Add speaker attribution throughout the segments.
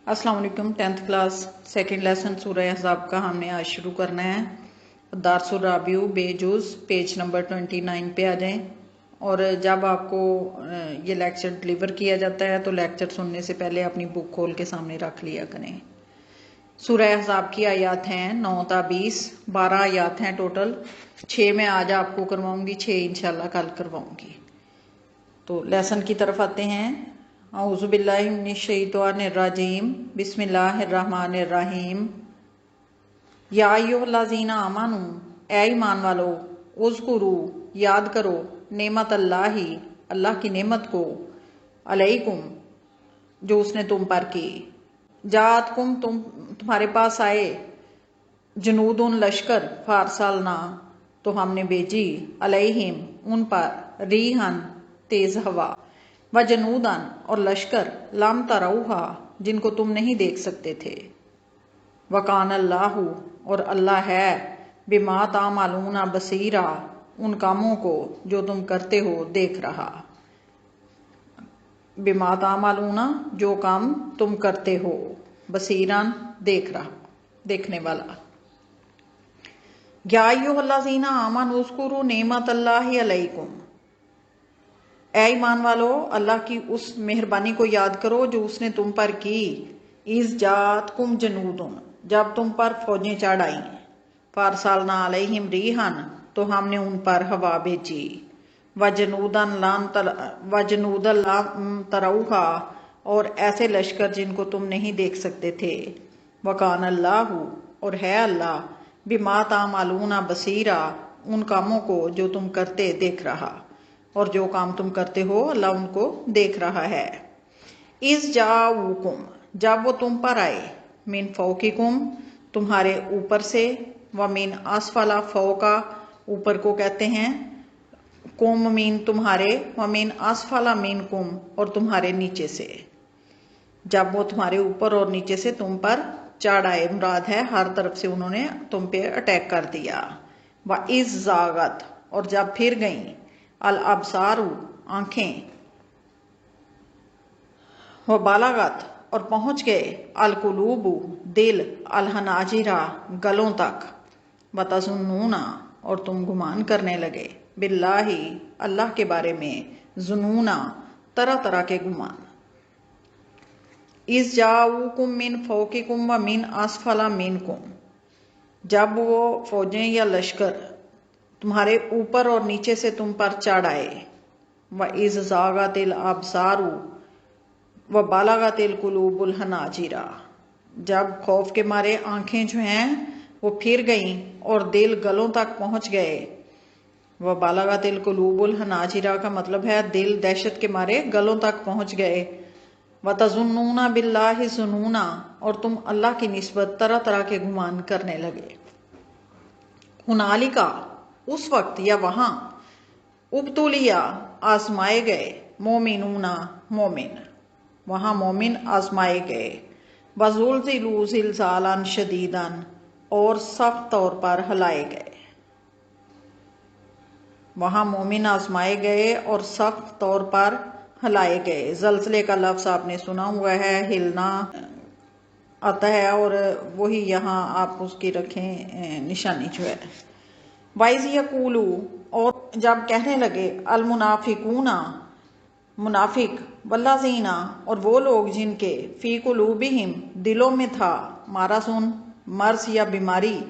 Speaker 1: अस्सलाम वालेकुम। 10th class second lesson सूरह अहज़ाब का हमने आज शुरू करना है। दारसुर राबिउ बेजुज़ पेज नंबर 29 पे आ जाएं। और जब आपको ये लेक्चर डिलीवर किया जाता है तो लेक्चर सुनने से पहले अपनी बुक खोल के सामने रख लिया करें। सूरह अहज़ाब की आयात हैं 9 ता 20, 12 आयात हैं टोटल। 6 में आज आपको करवाऊंगी, 6 इंशाल्लाह कल करवाऊंगी। तो लेसन की तरफ आते हैं। औज़ुबिल्लाहि मिनश्शैतानिर्रजीम, बिस्मिल्लाहिर्रहमानिर्रहीम। या अय्युहल्लज़ीना आमनू, ए ईमान वालो, उज़कुरू, याद करो, नेमत अल्लाही, अल्लाह की नेमत को, अलैकुम, जो उसने तुम पर की, जातकुम, तुम्हारे पास आए, जनूदुन लश्कर, फारसालना, तो हमने भेजी, अलैहिम, उन पर, रीहन, तेज हवा, व जनूदन, और लश्कर, लम तरौहा, जिनको तुम नहीं देख सकते थे, वकान अल्लाहु, और अल्लाह है, बिमा तामलूना बसीरा, उन कामों को जो तुम करते हो देख रहा। बिमा तामलूना, जो काम तुम करते हो, बसीरन, देख रहा, देखने वाला। या अय्युहल्लज़ीना आमनू उज़कुरू नेमतल्लाहि अलैकुम, ऐ ईमान वालो, अल्लाह की उस मेहरबानी को याद करो जो उसने तुम पर की। इज़ जातकुम जनूदुन, जब तुम पर फौजें चढ़ आईं, फारसालना अलैहिम रीहन, तो हमने उन पर हवा भेजी, व जनूदन लाम तरौहा, और ऐसे लश्कर जिनको तुम नहीं देख सकते थे, वकान अल्लाहु, और है अल्लाह, बिमा तामलूना बसीरा, उन कामों को जो तुम करते देख रहा, और जो काम तुम करते हो अल्लाह उनको देख रहा है। इस जाऊकुम, जब वो तुम पर आए, मिन फौकिकुम, तुम्हारे ऊपर से, व मिन असफला, फौका ऊपर को कहते हैं, कुम मीन तुम्हारे, व मिन असफला मीन कुम, और तुम्हारे नीचे से। जब वो तुम्हारे ऊपर और नीचे से तुम पर चढ़ आए, मुराद है हर तरफ से उन्होंने तुम पे अटैक कर दिया। व इस जागत, और जब फिर गई, अल अबसारू, आंखें, व बालागत, और पहुंच गए, अल कुलूबू, दिल, अल हनाजिरा, गलों तक, व तज़ुन्नूना, और तुम गुमान करने लगे, बिल्लाही, अल्लाह के बारे में, जुनूना, तरह तरह के गुमान। इस जाऊकुम मिन फौकिकुम व मिन असफला मिनकुम, जब वो फौजें या लश्कर तुम्हारे ऊपर और नीचे से तुम पर चढ़ आए, व इज़ ज़ागतिल अबसारू व बालागतिल कुलूबुल हनाजिरा, जब खौफ के मारे आंखें जो हैं वो फिर गईं और दिल गलों तक पहुंच गए। व बालागतिल कुलूबुल हनाजिरा का मतलब है दिल दहशत के मारे गलों तक पहुंच गए। व तज़ुन्नूना बिल्लाहि ज़ुनूना, और तुम अल्लाह की निस्बत तरह तरह के गुमान करने लगे। हुनालिका, उस वक्त या वहां, उब्तुलिया, आजमाए गए, मोमिनूना, मोमिन, वहां मोमिन आजमाए गए, वज़ुल्ज़िलू ज़िलज़ालन शदीदन, और सख्त तौर पर हिलाए गए। वहां मोमिन आजमाए गए और सख्त तौर पर हिलाए गए। जलजले का लफ्ज़ आपने सुना हुआ है, हिलना आता है, और वही यहाँ आप उसकी रखें निशानी जो है। वाइज़ यकूलू, और जब कहने लगे, अल मुनाफिकूना, मुनाफिक, वल्लाज़ीना, और वो लोग जिनके, फ़ी कुलूबिहिम, दिलों में था, मारज़ुन, मर्ज या बीमारी,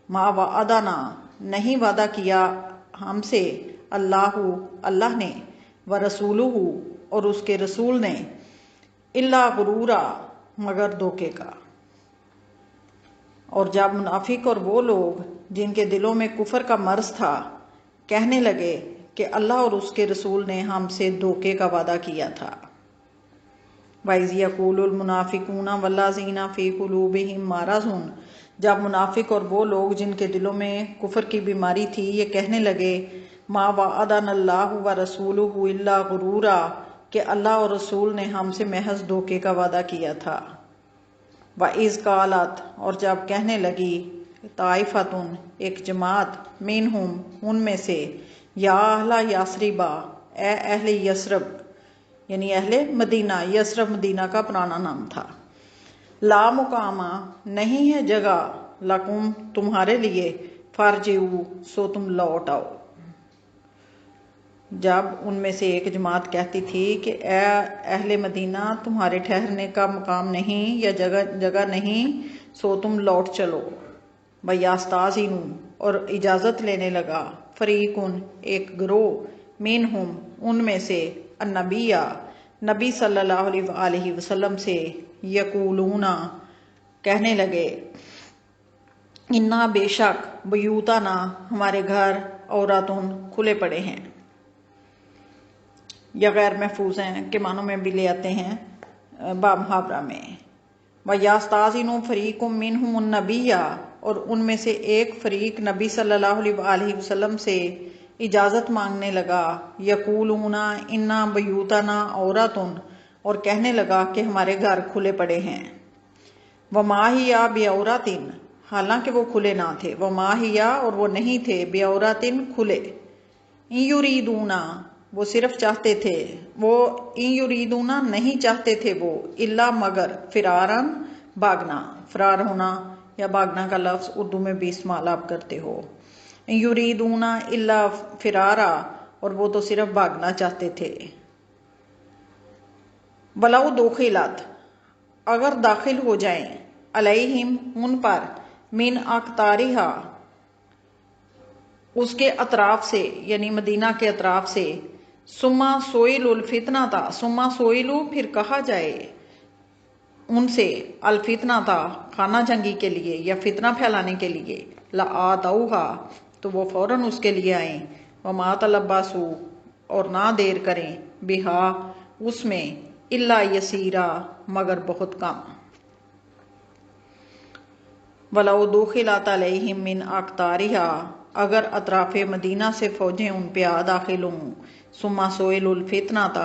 Speaker 1: मा वअदना, नहीं वादा किया हमसे, अल्लाहु, अल्लाह ने, व रसूलुहु, और उसके रसूल ने, इल्ला गुरूरा, मगर धोखे का। और जब मुनाफिक और वो लोग जिनके दिलों में कुफर का मर्ज था कहने लगे कि अल्लाह और उसके रसूल ने हमसे धोखे का वादा किया था। वाइज़ यक़ूलुल मुनाफिकूना वल्लाज़ीना फ़ी कुलूबिहिम मरज़ुन, जब मुनाफिक और वो लोग जिनके दिलों में कुफर की बीमारी थी ये कहने लगे, मा वअदनल्लाहु व रसूलुहु इल्ला गुरूरा, कि अल्लाह और रसूल ने हमसे महज धोखे का वादा किया था। व इज़ कालत, और जब कहने लगी, ताइफतुन, एक जमात, मिनहुम, उनमें से, या अहला यासरिबा, ए अहले यसरब, यानी अहले मदीना, यसरब मदीना का पुराना नाम था, لا مقامہ نہیں ہے جگہ، لکم تمہارے لیے، فارجعو سو تم لوٹ آؤ۔ جب ان میں سے ایک جماعت کہتی تھی کہ اے اہل مدینہ تمہارے ٹھہرنے کا مقام نہیں یا جگہ نہیں، سو تم لوٹ چلو۔ وَیَسْتَأْذِنُ اور اجازت لینے لگا، فریقٌ ایک گروہ، منہم ان میں سے، النبی نبی صلی اللہ علیہ وآلہ وسلم سے، یقولون کہنے لگے، انا بے شک، بیوتنا ہمارے گھر، عوراتن کھلے پڑے ہیں، یا غیر محفوظ ہیں کے معنوں میں بھی لے آتے ہیں با محاورہ میں۔ وَیَسْتَأْذِنُ فَرِیقٌ مِّنْهُمُ النَّبِیَّ اور ان میں سے ایک فریق نبی صلی اللہ علیہ وآلہ وسلم سے اجازت مانگنے لگا، یقولون انا بیوتنا عوراتن اور کہنے لگا کہ ہمارے گھر کھلے پڑے ہیں، وَمَا هِيَ بِعَوْرَةٍ حالانکہ وہ کھلے نہ تھے، وَمَا هِيَ اور وہ نہیں تھے، بِعَوْرَةٍ کھلے، اِن یُرِیدُونَ وہ صرف چاہتے تھے، وہ اِن یُرِیدُونَ نہیں چاہتے تھے وہ، الا مگر، فرارن بھاگنا، فرار ہونا یا بھاگنا کا لفظ اردو میں بھی استعمال آپ کرتے ہو، اِن یُرِیدُونَ الا فرارا اور وہ تو صرف بھاگنا چاہتے تھے۔ وَلَوْ دُخِلَتْ اگر داخل ہو جائیں، علیہم ان پر، من اقطارہا اس کے اطراف سے یعنی مدینہ کے اطراف سے، ثم سئلوا الفتنۃ ثم سئلوا پھر کہا جائے ان سے، الفتنۃ خانہ جنگی کے لیے یا فتنہ پھیلانے کے لیے، لآتوہا تو وہ فوراً اس کے لیے آئیں، وما تلبسوا اور نہ دیر کریں، بہا اس میں، الا یسیرا مگر بہت کم۔ وَلَوْ دُخِلَتْ عَلَيْهِمْ مِنْ أَقْطَارِهَا اگر اطراف مدینہ سے فوجیں ان پہ آ داخل ہوں، ثم سئلوا الفتنۃ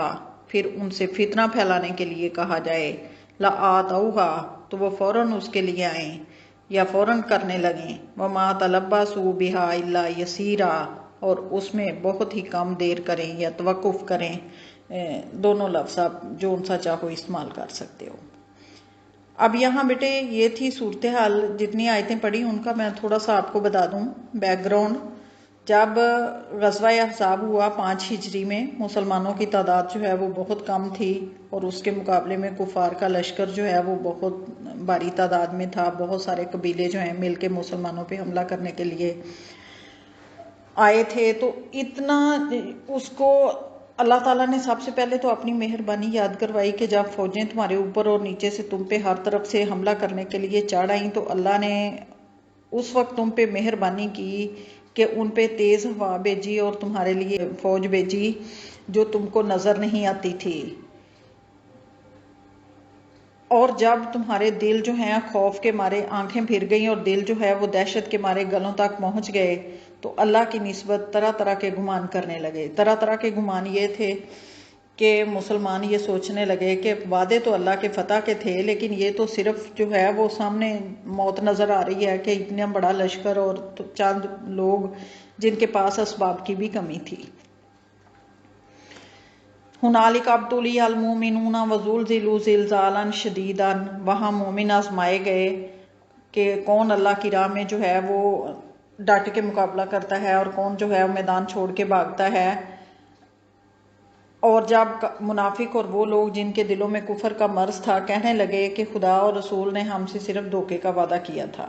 Speaker 1: پھر ان سے فتنہ پھیلانے کے لیے کہا جائے، لآتوہا تو وہ فوراً اس کے لیے آئیں یا فوراً کرنے لگیں، وما تلبسوا بہا الا یسیرا اور اس میں بہت ہی کم دیر کریں یا توقف کریں، دونوں لفظ آپ جو ان سا چاہو استعمال کر سکتے ہو۔ اب یہاں بیٹے یہ تھی صورتحال، جتنی آیتیں پڑھی ان کا میں تھوڑا سا آپ کو بتا دوں بیک گراؤنڈ۔ جب غزوہ احزاب ہوا 5 ہجری میں، مسلمانوں کی تعداد جو ہے وہ بہت کم تھی اور اس کے مقابلے میں کفار کا لشکر جو ہے وہ بہت بھاری تعداد میں تھا، بہت سارے قبیلے جو ہیں مل کے مسلمانوں پہ حملہ کرنے کے لیے آئے تھے۔ تو اتنا اس کو اللہ تعالیٰ نے سب سے پہلے تو اپنی مہربانی یاد کروائی کہ جب فوجیں تمہارے اوپر اور نیچے سے تم پہ ہر طرف سے حملہ کرنے کے لیے چڑھ آئیں تو اللہ نے اس وقت تم پہ مہربانی کی کہ ان پہ تیز ہوا بھیجی اور تمہارے لیے فوج بھیجی جو تم کو نظر نہیں آتی تھی، اور جب تمہارے دل جو ہیں خوف کے مارے آنکھیں پھر گئیں اور دل جو ہے وہ دہشت کے مارے گلوں تک پہنچ گئے، تو اللہ کی نسبت طرح طرح کے گمان کرنے لگے۔ طرح طرح کے گمان یہ تھے کہ مسلمان یہ سوچنے لگے کہ وعدے تو اللہ کے فتح کے تھے، لیکن یہ تو صرف جو ہے وہ سامنے موت نظر آ رہی ہے کہ اتنا بڑا لشکر اور چند لوگ جن کے پاس اسباب کی بھی کمی تھی۔ ہنالک ابتلی المؤمنون وزلزلوا زلزالا شدیدا وہاں مومن آزمائے گئے کہ کون اللہ کی راہ میں جو ہے وہ ڈٹ کے مقابلہ کرتا ہے اور کون جو ہے میدان چھوڑ کے بھاگتا ہے۔ اور جب منافق اور وہ لوگ جن کے دلوں میں کفر کا مرض تھا کہنے لگے کہ خدا اور رسول نے ہم سے صرف دھوکے کا وعدہ کیا تھا،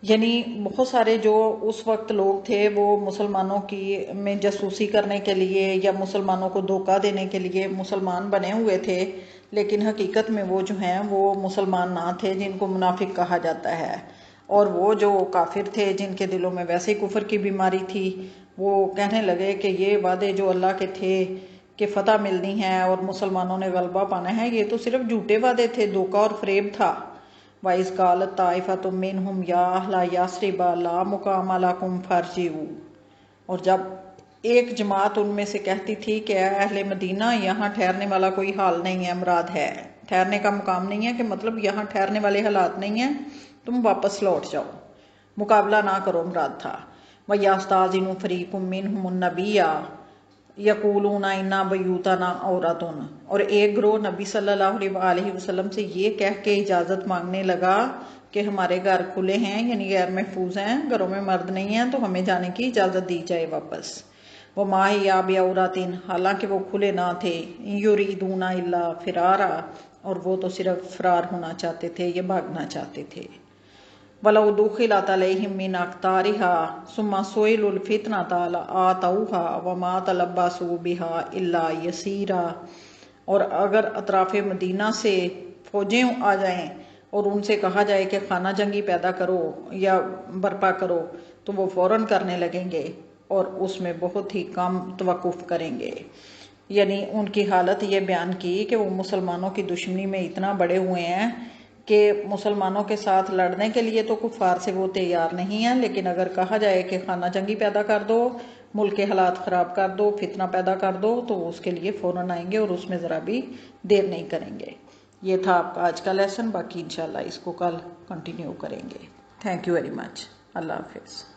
Speaker 1: یعنی بہت سارے جو اس وقت لوگ تھے وہ مسلمانوں کی میں جاسوسی کرنے کے لیے یا مسلمانوں کو دھوکہ دینے کے لیے مسلمان بنے ہوئے تھے، لیکن حقیقت میں وہ جو ہیں وہ مسلمان نہ تھے، جن کو منافق کہا جاتا ہے، اور وہ جو کافر تھے جن کے دلوں میں ویسے کفر کی بیماری تھی، وہ کہنے لگے کہ یہ وعدے جو اللہ کے تھے کہ فتح ملنی ہے اور مسلمانوں نے غلبہ پانا ہے، یہ تو صرف جھوٹے وعدے تھے، دھوکہ اور فریب تھا۔ وَإِذْ قَالَتْ طَائِفَةٌ مِّنْهُمْ يَا أَهْلَ يَثْرِبَ لَا مُقَامَ لَكُمْ فَارْجِعُوا اور جب ایک جماعت ان میں سے کہتی تھی کہ اے اہل مدینہ یہاں ٹھہرنے والا کوئی حال نہیں ہے، مراد ہے ٹھہرنے کا مقام نہیں ہے، کہ مطلب یہاں ٹھہرنے والے حالات نہیں ہیں، تم واپس لوٹ جاؤ، مقابلہ نہ کرو، مراد تھا۔ وَيَسْتَأْذِنُ فَرِيقٌ مِّنْهُمُ النَّبِيَّ यकूलूना इन्ना बयूतना औरतुन, और एक ग्रोह नबी सल्लल्लाहु अलैहि वसल्लम से ये कह के इजाज़त मांगने लगा कि हमारे घर खुले हैं, यानी गैर महफूज हैं, घरों में मर्द नहीं हैं, तो हमें जाने की इजाज़त दी जाए वापस। वो माहिया बेऔरातिन, हालांकि वो खुले ना थे, युरीदूना इल्ला फिरारा, और वो तो सिर्फ फरार होना चाहते थे या भागना चाहते थे। वलौ दुखिलत अलैहिम मिन अक्तारिहा सुम्मा सुइलुल फितनता लआतौहा वमा तलब्बसू बिहा इल्ला यसीरा, और अगर अतराफ़ मदीना से फौजें आ जाएं और उनसे कहा जाए कि खाना जंगी पैदा करो या बर्पा करो, तो वो फ़ौरन करने लगेंगे और उसमें बहुत ही कम तवक्कुफ़ करेंगे। यानी उनकी हालत ये बयान की कि वो मुसलमानों की दुश्मनी में इतना बड़े हुए हैं कि मुसलमानों के साथ लड़ने के लिए तो कुफार से वो तैयार नहीं है, लेकिन अगर कहा जाए कि खाना जंगी पैदा कर दो, मुल्क के हालात ख़राब कर दो, फितना पैदा कर दो, तो उसके लिए फ़ौरन आएंगे और उसमें ज़रा भी देर नहीं करेंगे। ये था आपका आज का लेसन, बाकी इंशाल्लाह इसको कल कंटिन्यू करेंगे। Thank you very much. अल्लाह हाफिज़।